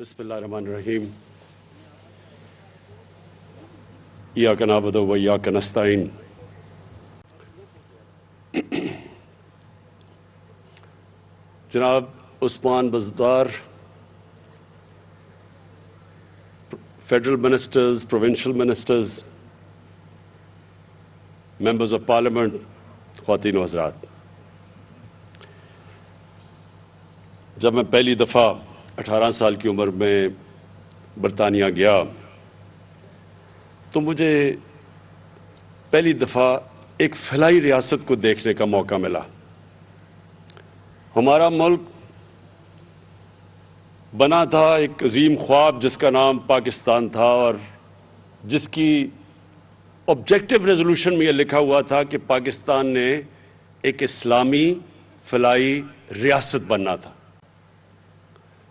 بسم اللہ الرحمن الرحیم ایاک نعبد و ایاک نستعین جناب Usman Buzdar, federal ministers, provincial ministers, members of parliament, خواتین و حضرات، جب میں پہلی دفعہ 18 سال کی عمر میں برطانیہ گیا تو مجھے پہلی دفعہ ایک فلاحی ریاست کو دیکھنے کا موقع ملا۔ ہمارا ملک بنا تھا ایک عظیم خواب جس کا نام پاکستان تھا، اور جس کی آبجیکٹو ریزولوشن میں یہ لکھا ہوا تھا کہ پاکستان نے ایک اسلامی فلاحی ریاست بننا تھا۔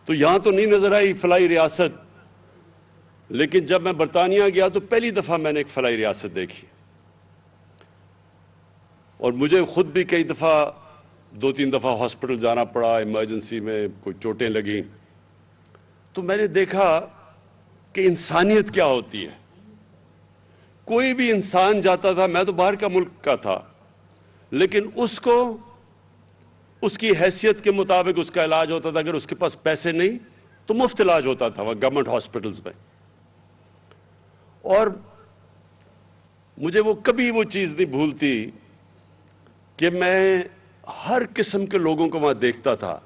تو یہاں تو نہیں نظر آئی فلاحی ریاست، لیکن جب میں برطانیہ گیا تو پہلی دفعہ میں نے ایک فلاحی ریاست دیکھی، اور مجھے خود بھی کئی دفعہ 2-3 دفعہ ہاسپٹل جانا پڑا، ایمرجنسی میں کوئی چوٹیں لگیں، تو میں نے دیکھا کہ انسانیت کیا ہوتی ہے۔ کوئی بھی انسان جاتا تھا، میں تو باہر کا ملک کا تھا، لیکن اس کو اس کی حیثیت کے مطابق اس کا علاج ہوتا تھا۔ اگر اس کے پاس پیسے نہیں تو مفت علاج ہوتا تھا وہ گورنمنٹ ہاسپٹلز میں، اور مجھے وہ کبھی وہ چیز نہیں بھولتی کہ میں ہر قسم کے لوگوں کو وہاں دیکھتا تھا،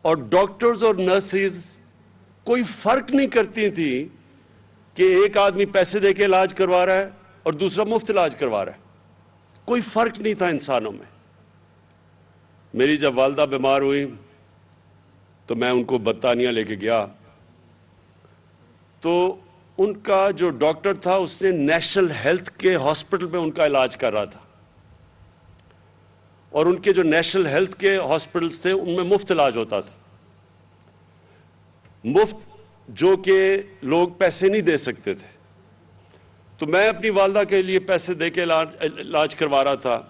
اور ڈاکٹرز اور نرسز کوئی فرق نہیں کرتی تھی کہ ایک آدمی پیسے دے کے علاج کروا رہا ہے اور دوسرا مفت علاج کروا رہا ہے، کوئی فرق نہیں تھا انسانوں میں۔ میری جب والدہ بیمار ہوئی تو میں ان کو برطانیہ لے کے گیا، تو ان کا جو ڈاکٹر تھا اس نے نیشنل ہیلتھ کے ہاسپٹل میں ان کا علاج کر رہا تھا، اور ان کے جو نیشنل ہیلتھ کے ہاسپٹلز تھے ان میں مفت علاج ہوتا تھا، مفت، جو کہ لوگ پیسے نہیں دے سکتے تھے۔ تو میں اپنی والدہ کے لیے پیسے دے کے علاج کروا رہا تھا،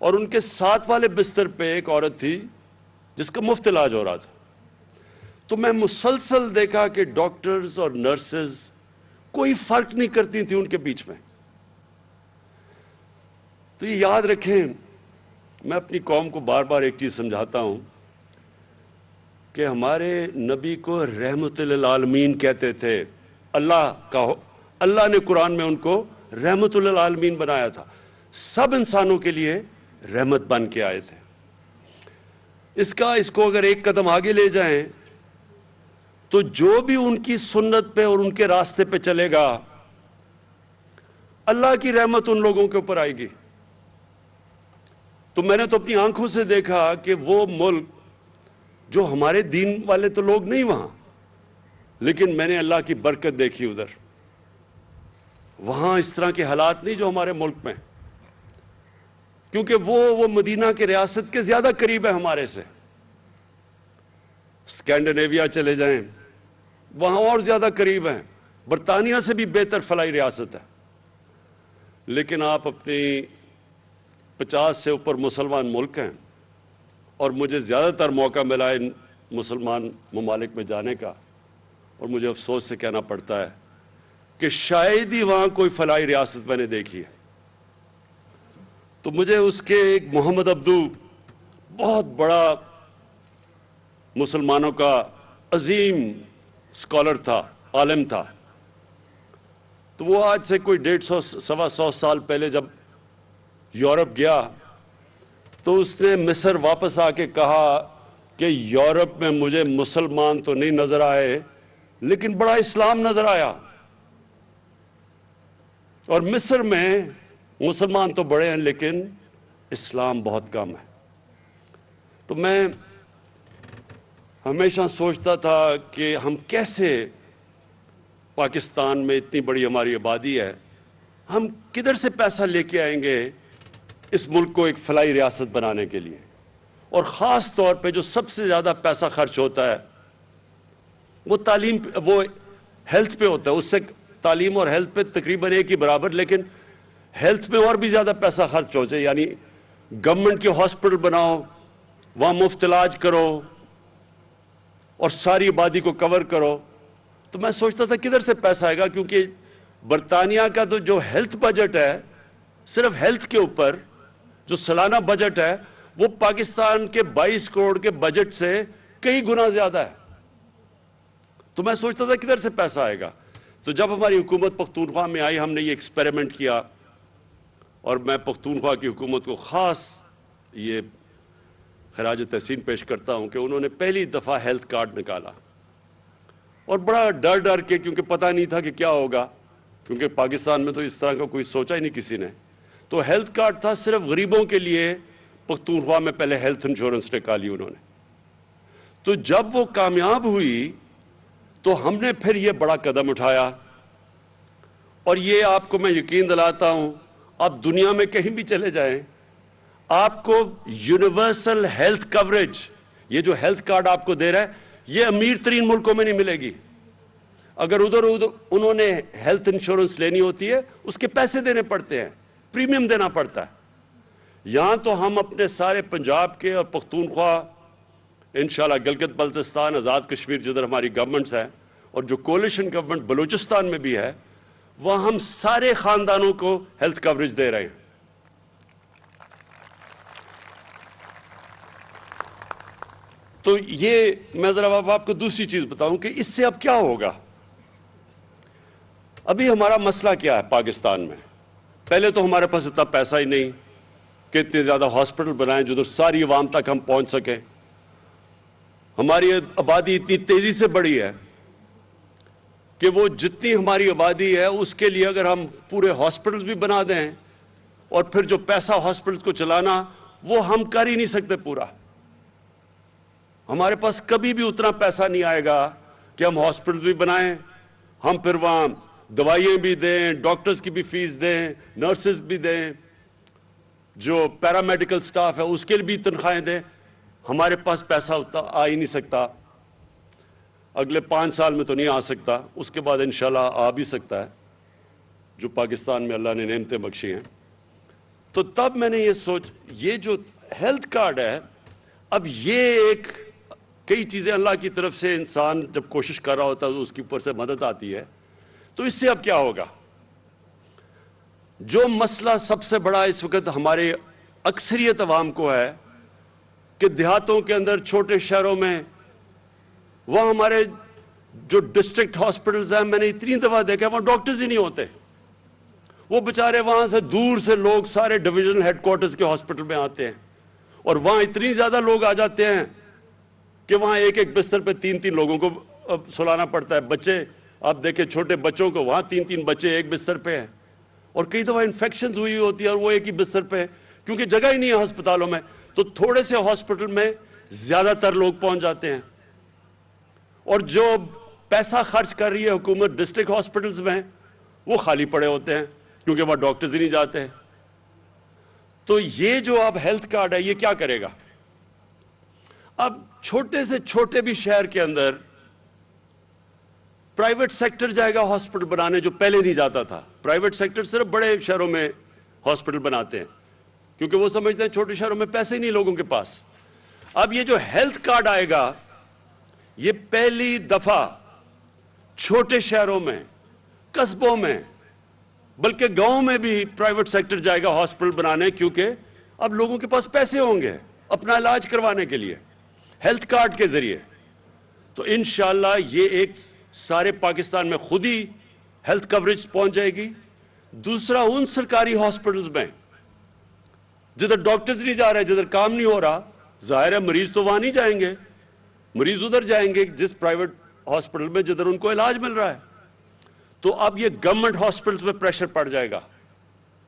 اور ان کے ساتھ والے بستر پہ ایک عورت تھی جس کا مفت علاج ہو رہا تھا۔ تو میں مسلسل دیکھا کہ ڈاکٹرز اور نرسز کوئی فرق نہیں کرتی تھی ان کے بیچ میں۔ تو یہ یاد رکھیں، میں اپنی قوم کو بار بار ایک چیز سمجھاتا ہوں کہ ہمارے نبی کو رحمت للعالمین کہتے تھے۔ اللہ نے قرآن میں ان کو رحمت للعالمین بنایا تھا، سب انسانوں کے لیے رحمت بن کے آئے تھے۔ اس کو اگر ایک قدم آگے لے جائیں تو جو بھی ان کی سنت پہ اور ان کے راستے پہ چلے گا، اللہ کی رحمت ان لوگوں کے اوپر آئے گی۔ تو میں نے تو اپنی آنکھوں سے دیکھا کہ وہ ملک جو ہمارے دین والے تو لوگ نہیں وہاں، لیکن میں نے اللہ کی برکت دیکھی ادھر۔ وہاں اس طرح کے حالات نہیں جو ہمارے ملک میں، کیونکہ وہ مدینہ کے ریاست کے زیادہ قریب ہے ہمارے سے۔ اسکینڈینیویا چلے جائیں، وہاں اور زیادہ قریب ہیں، برطانیہ سے بھی بہتر فلاحی ریاست ہے۔ لیکن آپ اپنی 50 سے اوپر مسلمان ملک ہیں، اور مجھے زیادہ تر موقع ملا ان مسلمان ممالک میں جانے کا، اور مجھے افسوس سے کہنا پڑتا ہے کہ شاید ہی وہاں کوئی فلاحی ریاست میں نے دیکھی ہے۔ تو مجھے اس کے ایک محمد عبدو، بہت بڑا مسلمانوں کا عظیم اسکالر تھا، عالم تھا، تو وہ آج سے کوئی 150-125 سال پہلے جب یورپ گیا تو اس نے مصر واپس آ کے کہا کہ یورپ میں مجھے مسلمان تو نہیں نظر آئے لیکن بڑا اسلام نظر آیا، اور مصر میں مسلمان تو بڑے ہیں لیکن اسلام بہت کم ہے۔ تو میں ہمیشہ سوچتا تھا کہ ہم کیسے، پاکستان میں اتنی بڑی ہماری آبادی ہے، ہم کدھر سے پیسہ لے کے آئیں گے اس ملک کو ایک فلاحی ریاست بنانے کے لیے؟ اور خاص طور پہ جو سب سے زیادہ پیسہ خرچ ہوتا ہے وہ وہ ہیلتھ پہ ہوتا ہے۔ اس سے تعلیم اور ہیلتھ پہ تقریباً ایک ہی برابر، لیکن ہیلتھ میں اور بھی زیادہ پیسہ خرچ ہو جائے، یعنی گورنمنٹ کے ہاسپٹل بناؤ، وہاں مفت علاج کرو، اور ساری آبادی کو کور کرو. تو میں سوچتا تھا کدھر سے پیسہ آئے گا, کیونکہ برطانیہ کا تو جو ہیلتھ بجٹ ہے, صرف ہیلتھ کے اوپر جو سالانہ بجٹ ہے, وہ پاکستان کے 22 کروڑ کے بجٹ سے کئی گنا زیادہ ہے. تو میں سوچتا تھا کدھر سے پیسہ آئے گا. تو جب ہماری حکومت پختونخوا میں آئی, ہم نے یہ ایکسپیریمنٹ کیا, اور میں پختونخوا کی حکومت کو خاص یہ خراج تحسین پیش کرتا ہوں کہ انہوں نے پہلی دفعہ ہیلتھ کارڈ نکالا, اور بڑا ڈر ڈر کے, کیونکہ پتہ نہیں تھا کہ کیا ہوگا, کیونکہ پاکستان میں تو اس طرح کا کوئی سوچا ہی نہیں کسی نے. تو ہیلتھ کارڈ تھا صرف غریبوں کے لیے. پختونخوا میں پہلے ہیلتھ انشورنس نکالی انہوں نے. تو جب وہ کامیاب ہوئی تو ہم نے پھر یہ بڑا قدم اٹھایا, اور یہ آپ کو میں یقین دلاتا ہوں, آپ دنیا میں کہیں بھی چلے جائیں, آپ کو یونیورسل ہیلتھ کوریج, یہ جو ہیلتھ کارڈ آپ کو دے رہا ہے, یہ امیر ترین ملکوں میں نہیں ملے گی. اگر ادھر انہوں نے ہیلتھ انشورنس لینی ہوتی ہے, اس کے پیسے دینے پڑتے ہیں, پریمیم دینا پڑتا ہے. یہاں تو ہم اپنے سارے پنجاب کے اور پختونخوا, انشاءاللہ گلگت بلتستان, آزاد کشمیر جدھر ہماری گورنمنٹس ہیں, اور جو کولیشن گورنمنٹ بلوچستان میں بھی ہے, وہاں ہم سارے خاندانوں کو ہیلتھ کوریج دے رہے ہیں. تو یہ میں ذرا آپ کو دوسری چیز بتاؤں کہ اس سے اب کیا ہوگا. ابھی ہمارا مسئلہ کیا ہے پاکستان میں؟ پہلے تو ہمارے پاس اتنا پیسہ ہی نہیں کہ اتنے زیادہ ہاسپٹل بنائیں جدھر ساری عوام تک ہم پہنچ سکیں. ہماری آبادی اتنی تیزی سے بڑھی ہے کہ وہ جتنی ہماری آبادی ہے اس کے لیے اگر ہم پورے ہاسپٹلز بھی بنا دیں, اور پھر جو پیسہ ہاسپٹلز کو چلانا, وہ ہم کر ہی نہیں سکتے پورا. ہمارے پاس کبھی بھی اتنا پیسہ نہیں آئے گا کہ ہم ہاسپٹل بھی بنائیں, ہم پھر وہاں دوائیں بھی دیں, ڈاکٹرز کی بھی فیس دیں, نرسز بھی دیں, جو پیرامیڈیکل سٹاف ہے اس کے لیے بھی تنخواہیں دیں. ہمارے پاس پیسہ اتنا آ ہی نہیں سکتا. اگلے 5 سال میں تو نہیں آ سکتا, اس کے بعد انشاءاللہ آ بھی سکتا ہے, جو پاکستان میں اللہ نے نعمتیں بخشی ہیں. تو تب میں نے یہ جو ہیلتھ کارڈ ہے, اب یہ ایک کئی چیزیں اللہ کی طرف سے انسان جب کوشش کر رہا ہوتا ہے تو اس کے اوپر سے مدد آتی ہے. تو اس سے اب کیا ہوگا؟ جو مسئلہ سب سے بڑا اس وقت ہمارے اکثریت عوام کو ہے کہ دیہاتوں کے اندر, چھوٹے شہروں میں, وہاں ہمارے جو ڈسٹرکٹ ہاسپٹلز ہیں, میں نے اتنی دفعہ دیکھا وہاں ڈاکٹرز ہی نہیں ہوتے. وہ بیچارے وہاں سے دور سے لوگ سارے ڈویژن ہیڈ کوارٹرز کے ہاسپٹل میں آتے ہیں, اور وہاں اتنی زیادہ لوگ آ جاتے ہیں کہ وہاں ایک ایک بستر پہ 3 لوگوں کو سلانا پڑتا ہے. بچے آپ دیکھیں, چھوٹے بچوں کو وہاں 3 بچے ایک بستر پہ ہیں, اور کئی دفعہ انفیکشنز ہوئی ہوتی ہے اور وہ ایک ہی بستر پہ, کیونکہ جگہ ہی نہیں ہے ہسپتالوں میں. تو تھوڑے سے ہاسپٹل میں زیادہ تر لوگ پہنچ جاتے ہیں, اور جو پیسہ خرچ کر رہی ہے حکومت ڈسٹرکٹ ہاسپٹلز میں, وہ خالی پڑے ہوتے ہیں کیونکہ وہاں ڈاکٹرز ہی نہیں جاتے ہیں. تو یہ جو اب ہیلتھ کارڈ ہے, یہ کیا کرے گا؟ اب چھوٹے سے چھوٹے بھی شہر کے اندر پرائیویٹ سیکٹر جائے گا ہاسپٹل بنانے, جو پہلے نہیں جاتا تھا. پرائیویٹ سیکٹر صرف بڑے شہروں میں ہاسپٹل بناتے ہیں, کیونکہ وہ سمجھتے ہیں چھوٹے شہروں میں پیسے نہیں لوگوں کے پاس. اب یہ جو ہیلتھ کارڈ آئے گا, یہ پہلی دفعہ چھوٹے شہروں میں, قصبوں میں, بلکہ گاؤں میں بھی پرائیویٹ سیکٹر جائے گا ہاسپٹل بنانے, کیونکہ اب لوگوں کے پاس پیسے ہوں گے اپنا علاج کروانے کے لیے ہیلتھ کارڈ کے ذریعے. تو انشاءاللہ یہ ایک سارے پاکستان میں خود ہی ہیلتھ کوریج پہنچ جائے گی. دوسرا, ان سرکاری ہاسپٹلز میں جدھر ڈاکٹرز نہیں جا رہے, جدھر کام نہیں ہو رہا, ظاہر ہے مریض تو وہاں نہیں جائیں گے, مریض ادھر جائیں گے جس پرائیویٹ ہاسپٹل میں جدھر ان کو علاج مل رہا ہے. تو اب یہ گورنمنٹ ہاسپٹلز میں پریشر پڑ جائے گا.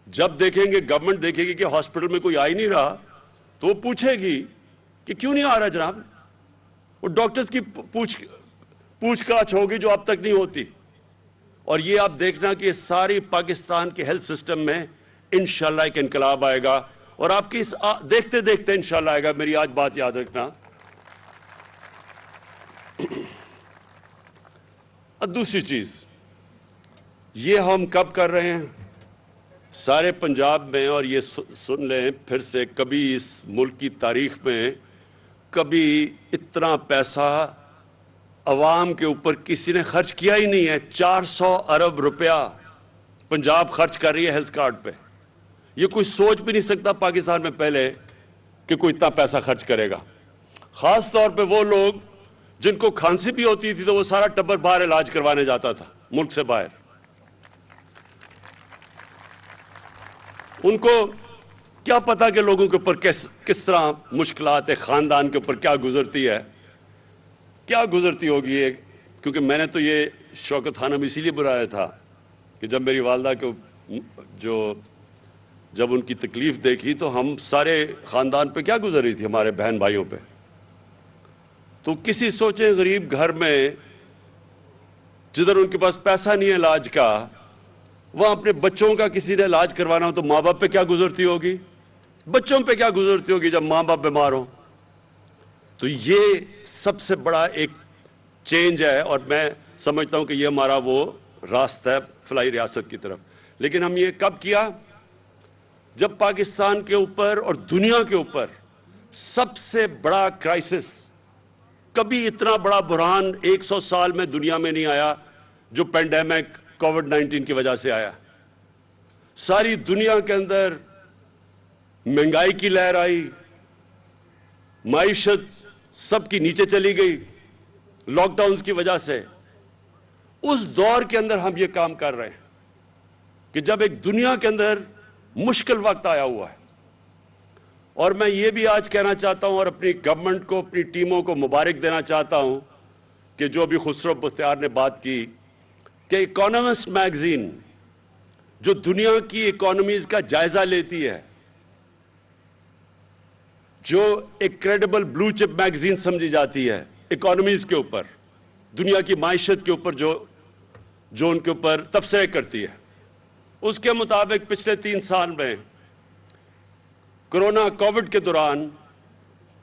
جب دیکھیں گے, گورنمنٹ دیکھے گی کہ ہاسپٹل میں کوئی آ ہی نہیں رہا, تو وہ پوچھے گی کہ کیوں نہیں آ رہا جناب. وہ ڈاکٹرز کی پوچھ گاچھ ہوگی جو اب تک نہیں ہوتی. اور یہ آپ دیکھنا کہ ساری پاکستان کے ہیلتھ سسٹم میں انشاءاللہ ایک انقلاب آئے گا, اور آپ کی دیکھتے دیکھتے انشاءاللہ آئے گا. میری آج بات یاد رکھنا. دوسری چیز, یہ ہم کب کر رہے ہیں سارے پنجاب میں, اور یہ سن لیں پھر سے, کبھی اس ملک کی تاریخ میں کبھی اتنا پیسہ عوام کے اوپر کسی نے خرچ کیا ہی نہیں ہے. 400 ارب روپیہ پنجاب خرچ کر رہی ہے ہیلتھ کارڈ پہ. یہ کوئی سوچ بھی نہیں سکتا پاکستان میں پہلے کہ کوئی اتنا پیسہ خرچ کرے گا. خاص طور پہ وہ لوگ جن کو کھانسی بھی ہوتی تھی تو وہ سارا ٹبر باہر علاج کروانے جاتا تھا ملک سے باہر. ان کو کیا پتا کہ لوگوں کے اوپر کس طرح مشکلات خاندان کے اوپر کیا گزرتی ہے, کیا گزرتی ہوگی یہ. کیونکہ میں نے تو یہ شوکت خانم اسی لیے بلایا تھا کہ جب میری والدہ کو جب ان کی تکلیف دیکھی تو ہم سارے خاندان پہ کیا گزر رہی تھی, ہمارے بہن بھائیوں پہ. تو کسی سوچیں غریب گھر میں جدھر ان کے پاس پیسہ نہیں ہے علاج کا, وہاں اپنے بچوں کا کسی نے علاج کروانا ہو تو ماں باپ پہ کیا گزرتی ہوگی, بچوں پہ کیا گزرتی ہوگی جب ماں باپ بیمار ہوں. تو یہ سب سے بڑا ایک چینج ہے اور میں سمجھتا ہوں کہ یہ ہمارا وہ راستہ ہے فلاحی ریاست کی طرف. لیکن ہم یہ کب کیا؟ جب پاکستان کے اوپر اور دنیا کے اوپر سب سے بڑا کرائسس, کبھی اتنا بڑا بحران 100 سال میں دنیا میں نہیں آیا جو پینڈیمک کووڈ-19 کی وجہ سے آیا. ساری دنیا کے اندر مہنگائی کی لہر آئی, معیشت سب کی نیچے چلی گئی لاک ڈاؤنز کی وجہ سے. اس دور کے اندر ہم یہ کام کر رہے ہیں کہ جب ایک دنیا کے اندر مشکل وقت آیا ہوا ہے. اور میں یہ بھی آج کہنا چاہتا ہوں اور اپنی گورنمنٹ کو, اپنی ٹیموں کو مبارک دینا چاہتا ہوں کہ جو ابھی خسرو بختیار نے بات کی کہ اکانومسٹ میگزین جو دنیا کی اکانومیز کا جائزہ لیتی ہے, جو ایک کریڈیبل بلو چپ میگزین سمجھی جاتی ہے اکانومیز کے اوپر, دنیا کی معیشت کے اوپر جو ان کے اوپر تبصرے کرتی ہے, اس کے مطابق پچھلے 3 سال میں کرونا کووڈ کے دوران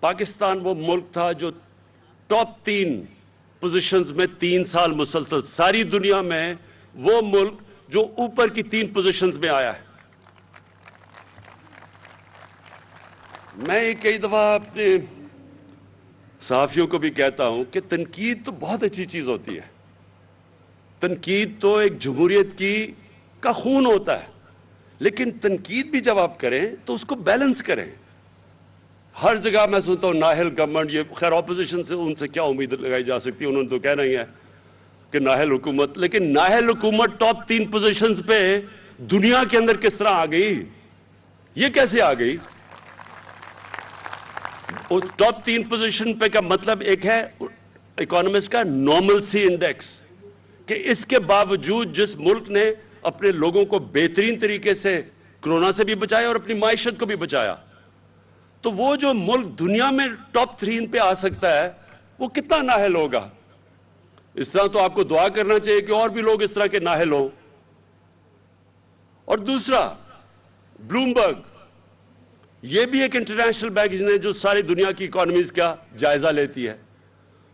پاکستان وہ ملک تھا جو ٹاپ 3 پوزیشنز میں 3 سال مسلسل, ساری دنیا میں وہ ملک جو اوپر کی 3 پوزیشنز میں آیا ہے. میں یہ کئی دفعہ اپنے صحافیوں کو بھی کہتا ہوں کہ تنقید تو بہت اچھی چیز ہوتی ہے. تنقید تو ایک جمہوریت کا خون ہوتا ہے, لیکن تنقید بھی جب آپ کریں تو اس کو بیلنس کریں. ہر جگہ میں سنتا ہوں نااہل گورنمنٹ, یہ خیر اپوزیشن سے ان سے کیا امید لگائی جا سکتی ہے, انہوں نے تو کہنا ہی ہے کہ نااہل حکومت. لیکن نااہل حکومت ٹاپ 3 پوزیشنز پہ دنیا کے اندر کس طرح آ گئی, یہ کیسے آ گئی؟ ٹاپ 3 پوزیشن پہ کا مطلب ایک ہے اکانومسٹ کا نارملسی انڈیکس, کہ اس کے باوجود جس ملک نے اپنے لوگوں کو بہترین طریقے سے کرونا سے بھی بچایا اور اپنی معیشت کو بھی بچایا, تو وہ جو ملک دنیا میں ٹاپ 3 پہ آ سکتا ہے وہ کتنا نااہل ہوگا. اس طرح تو آپ کو دعا کرنا چاہیے کہ اور بھی لوگ اس طرح کے نااہل ہوں. اور دوسرا, بلومبرگ, یہ بھی ایک انٹرنیشنل میگزین ہے جو ساری دنیا کی اکانومیز کا جائزہ لیتی ہے.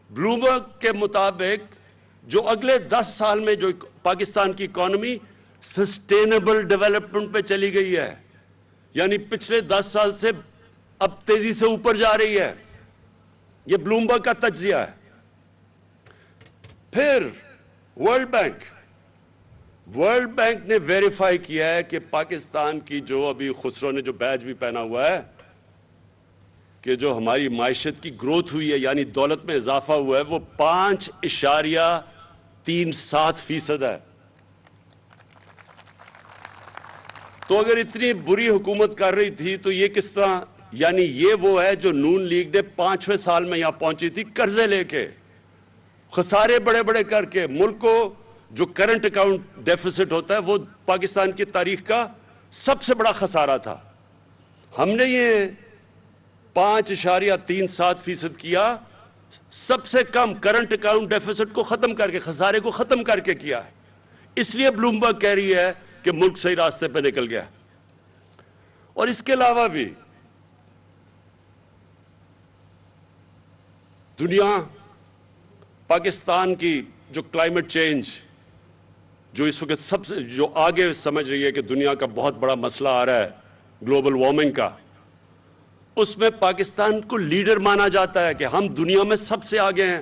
بلومبرگ کے مطابق جو اگلے 10 سال میں جو پاکستان کی اکانومی سسٹینیبل ڈیولپمنٹ پہ چلی گئی ہے, یعنی پچھلے 10 سال سے اب تیزی سے اوپر جا رہی ہے, یہ بلومبرگ کا تجزیہ ہے. پھر ورلڈ بینک نے ویریفائی کیا ہے کہ پاکستان کی جو ابھی خسرو نے جو بیج بھی پہنا ہوا ہے کہ جو ہماری معیشت کی گروتھ ہوئی ہے یعنی دولت میں اضافہ ہوا ہے وہ 5.37% ہے. تو اگر اتنی بری حکومت کر رہی تھی تو یہ کس طرح, یعنی یہ وہ ہے جو نون لیگ نے 5ویں سال میں یہاں پہنچی تھی قرضے لے کے, خسارے بڑے بڑے کر کے. ملک کو جو کرنٹ اکاؤنٹ ڈیفیسٹ ہوتا ہے وہ پاکستان کی تاریخ کا سب سے بڑا خسارہ تھا. ہم نے یہ 5.37% کیا, سب سے کم کرنٹ اکاؤنٹ ڈیفیسٹ کو ختم کر کے, خسارے کو ختم کر کے کیا ہے. اس لیے بلومبرگ کہہ رہی ہے کہ ملک صحیح راستے پہ نکل گیا. اور اس کے علاوہ بھی دنیا پاکستان کی جو کلائمیٹ چینج جو اس وقت سب سے جو آگے سمجھ رہی ہے کہ دنیا کا بہت بڑا مسئلہ آ رہا ہے گلوبل وارمنگ کا, اس میں پاکستان کو لیڈر مانا جاتا ہے کہ ہم دنیا میں سب سے آگے ہیں.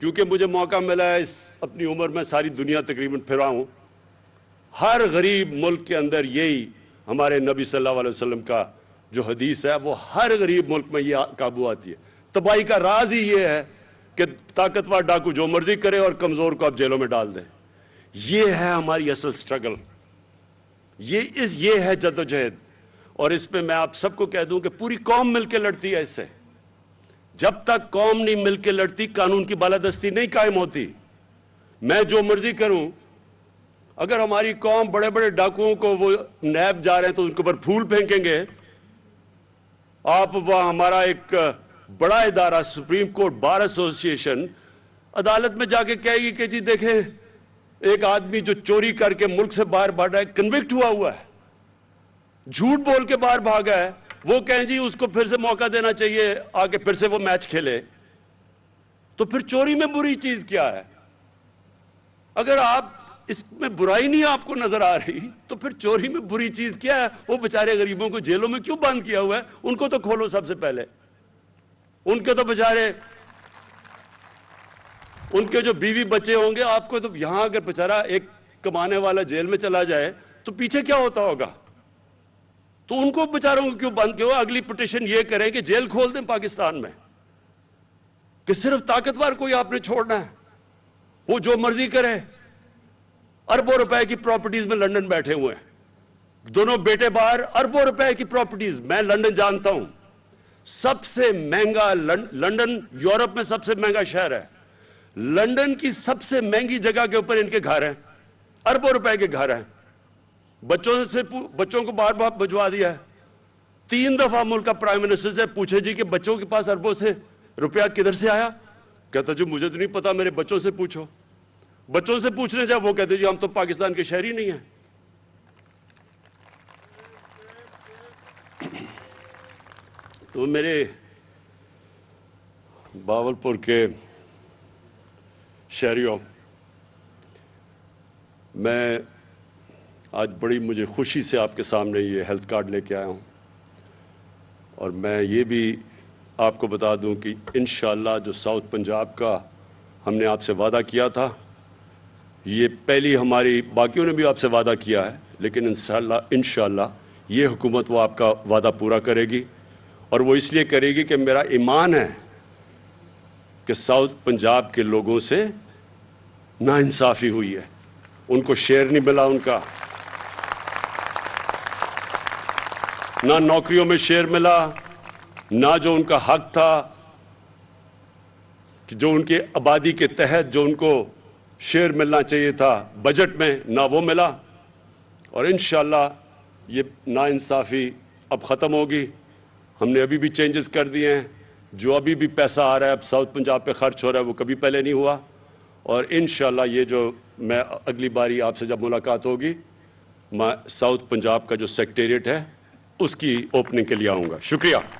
کیونکہ مجھے موقع ملا ہے اس اپنی عمر میں ساری دنیا تقریباً پھرا ہوں، ہر غریب ملک کے اندر یہی ہمارے نبی صلی اللہ علیہ وسلم کا جو حدیث ہے وہ ہر غریب ملک میں یہ قابو آتی ہے۔ تباہی کا راز ہی یہ ہے کہ طاقتور ڈاکو جو مرضی کرے اور کمزور کو آپ جیلوں میں ڈال دیں۔ یہ ہے ہماری اصل سٹرگل، یہ ہے جدوجہد، اور اس پہ میں آپ سب کو کہہ دوں کہ پوری قوم مل کے لڑتی ہے اس سے۔ جب تک قوم نہیں مل کے لڑتی قانون کی بالادستی نہیں قائم ہوتی۔ میں جو مرضی کروں، اگر ہماری قوم بڑے بڑے ڈاکوؤں کو وہ نیب جا رہے ہیں تو ان کے اوپر پھول پھینکیں گے، آپ وہ ہمارا ایک بڑا ادارہ سپریم کورٹ بار ایسوسی ایشن عدالت میں جا کے کہے گی کہ جی دیکھیں ایک آدمی جو چوری کر کے ملک سے باہر بھاگ رہا ہے، کنوکٹ ہوا ہے، جھوٹ بول کے باہر بھاگا ہے، وہ کہیں جی اس کو پھر سے موقع دینا چاہیے آگے پھر سے وہ میچ کھیلے۔ تو پھر چوری میں بری چیز کیا ہے؟ اگر آپ اس میں برائی نہیں آپ کو نظر آ رہی تو پھر چوری میں بری چیز کیا ہے؟ وہ بیچارے غریبوں کو جیلوں میں کیوں بند کیا ہوا ہے؟ ان کو تو کھولو سب سے پہلے، ان کے تو بیچارے، ان کے جو بیوی بچے ہوں گے، آپ کو تو یہاں اگر بیچارہ ایک کمانے والا جیل میں چلا جائے تو پیچھے کیا ہوتا ہوگا؟ تو ان کو بیچاروں کو کیوں بند کیا؟ اگلی پٹیشن یہ کریں کہ جیل کھول دیں پاکستان میں، کہ صرف طاقتور کو ہی آپ نے چھوڑنا ہے، وہ جو مرضی کرے۔ اربوں روپے کی پراپرٹیز میں لندن بیٹھے ہوئے ہیں، دونوں بیٹے باہر، اربوں روپے کی پراپرٹیز۔ میں لندن جانتا ہوں، سب سے مہنگا لندن یورپ میں سب سے مہنگا شہر ہے، لندن کی سب سے مہنگی جگہ کے اوپر ان کے گھر ہیں، اربوں روپے کے گھر ہیں۔ بچوں کو بار بار بھجوا دیا ہے۔ 3 دفعہ ملک کا پرائم منسٹر سے پوچھے جی کہ بچوں کے پاس اربوں سے روپیہ کدھر سے آیا؟ کہتا جو مجھے تو نہیں پتا، میرے بچوں سے پوچھو۔ بچوں سے پوچھنے جائے وہ کہتے جی ہم تو پاکستان کے شہری نہیں ہیں۔ تو میرے باولپور کے شہریوں، میں آج بڑی مجھے خوشی سے آپ کے سامنے یہ ہیلتھ کارڈ لے کے آیا ہوں، اور میں یہ بھی آپ کو بتا دوں کہ انشاءاللہ جو ساؤتھ پنجاب کا ہم نے آپ سے وعدہ کیا تھا، یہ پہلی ہماری، باقیوں نے بھی آپ سے وعدہ کیا ہے، لیکن انشاءاللہ یہ حکومت وہ آپ کا وعدہ پورا کرے گی، اور وہ اس لیے کرے گی کہ میرا ایمان ہے کہ ساؤتھ پنجاب کے لوگوں سے ناانصافی ہوئی ہے، ان کو شیئر نہیں ملا، ان کا نہ نوکریوں میں شیئر ملا، نہ جو ان کا حق تھا کہ جو ان کے آبادی کے تحت جو ان کو شیئر ملنا چاہیے تھا بجٹ میں، نہ وہ ملا۔ اور انشاءاللہ یہ ناانصافی اب ختم ہوگی۔ ہم نے ابھی بھی چینجز کر دیے ہیں، جو ابھی بھی پیسہ آ رہا ہے اب ساؤتھ پنجاب پہ خرچ ہو رہا ہے وہ کبھی پہلے نہیں ہوا، اور انشاءاللہ یہ جو میں اگلی باری آپ سے جب ملاقات ہوگی، میں ساؤتھ پنجاب کا جو سیکریٹریٹ ہے اس کی اوپننگ کے لیے آؤں گا۔ شکریہ۔